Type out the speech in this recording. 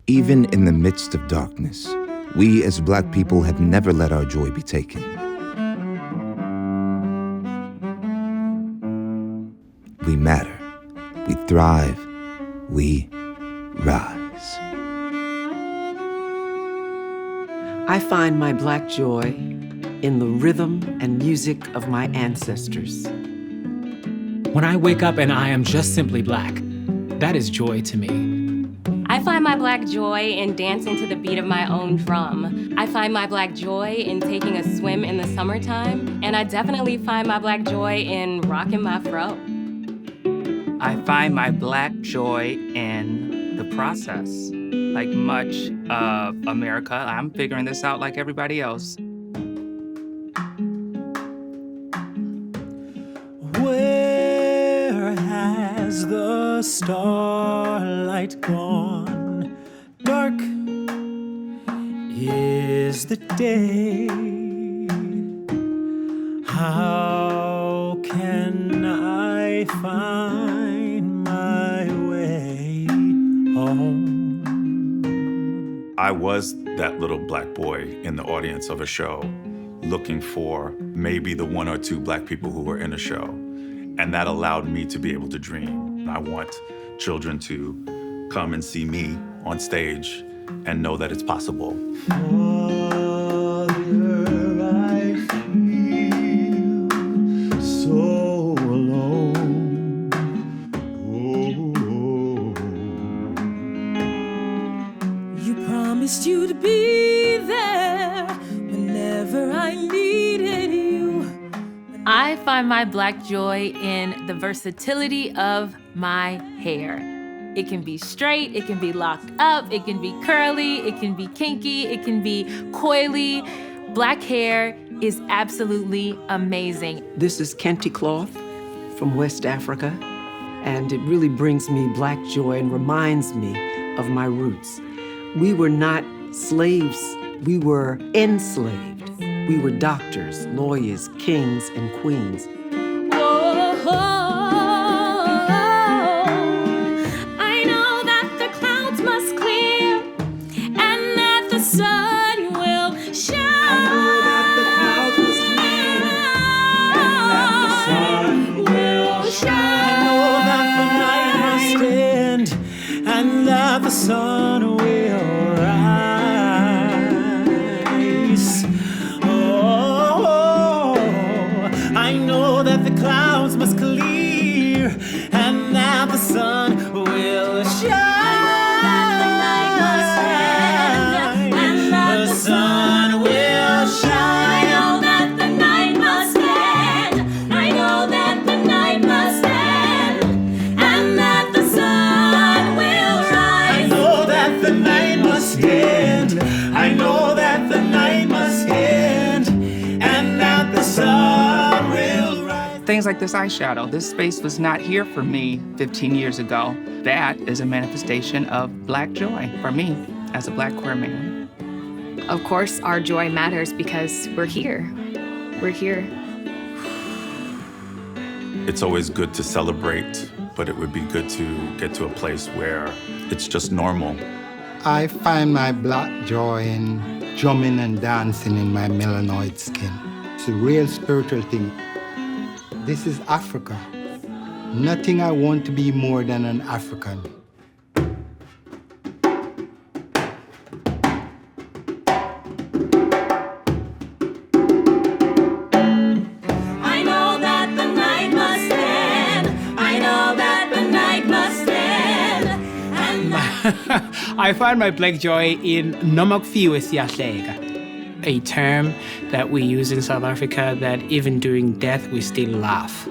Even in the midst of darkness, we as Black people have never let our joy be taken. We matter. We thrive. We rise. I find my Black joy in the rhythm and music of my ancestors. When I wake up and I am just simply Black, that is joy to me. I find my Black joy in dancing to the beat of my own drum. I find my Black joy in taking a swim in the summertime, and I definitely find my Black joy in rocking my fro. I find my Black joy in the process. Like much of America, I'm figuring this out like everybody else. Where has the starlight gone? Dark is the day. How can I find my way home? I was that little Black boy in the audience of a show, looking for maybe the one or two Black people who were in a show. And that allowed me to be able to dream. I want children to come and see me on stage and know that it's possible. Father, I feel so alone. You promised you'd be there whenever I needed you. I find my Black joy in the versatility of my hair. It can be straight, it can be locked up, it can be curly, it can be kinky, it can be coily. Black hair is absolutely amazing. This is kente cloth from West Africa, and it really brings me Black joy and reminds me of my roots. We were not slaves, we were enslaved. We were doctors, lawyers, kings, and queens. I know that the clouds must clear and that the sun will shine. I know that the clouds must clear and that the sun will shine. I know that the night must end and that the sun will rise. I know that the clouds must clear and that the sun will shine. The sun will shine. I know that the night must end. I know that the night must end and that the sun will rise. I know that the night must end. I know that the night must end and that the sun will rise. Things like this eyeshadow. This space was not here for me 15 years ago. That is a manifestation of Black joy for me as a Black queer man. Of course, our joy matters because we're here. We're here. It's always good to celebrate, but it would be good to get to a place where it's just normal. I find my Black joy in drumming and dancing in my melanoid skin. It's a real spiritual thing. This is Africa. Nothing I want to be more than an African. I know that the night must end. I know that the night must end. And I find my Black joy in Nomak Fiwis Yashlega, a term that we use in South Africa that even during death we still laugh.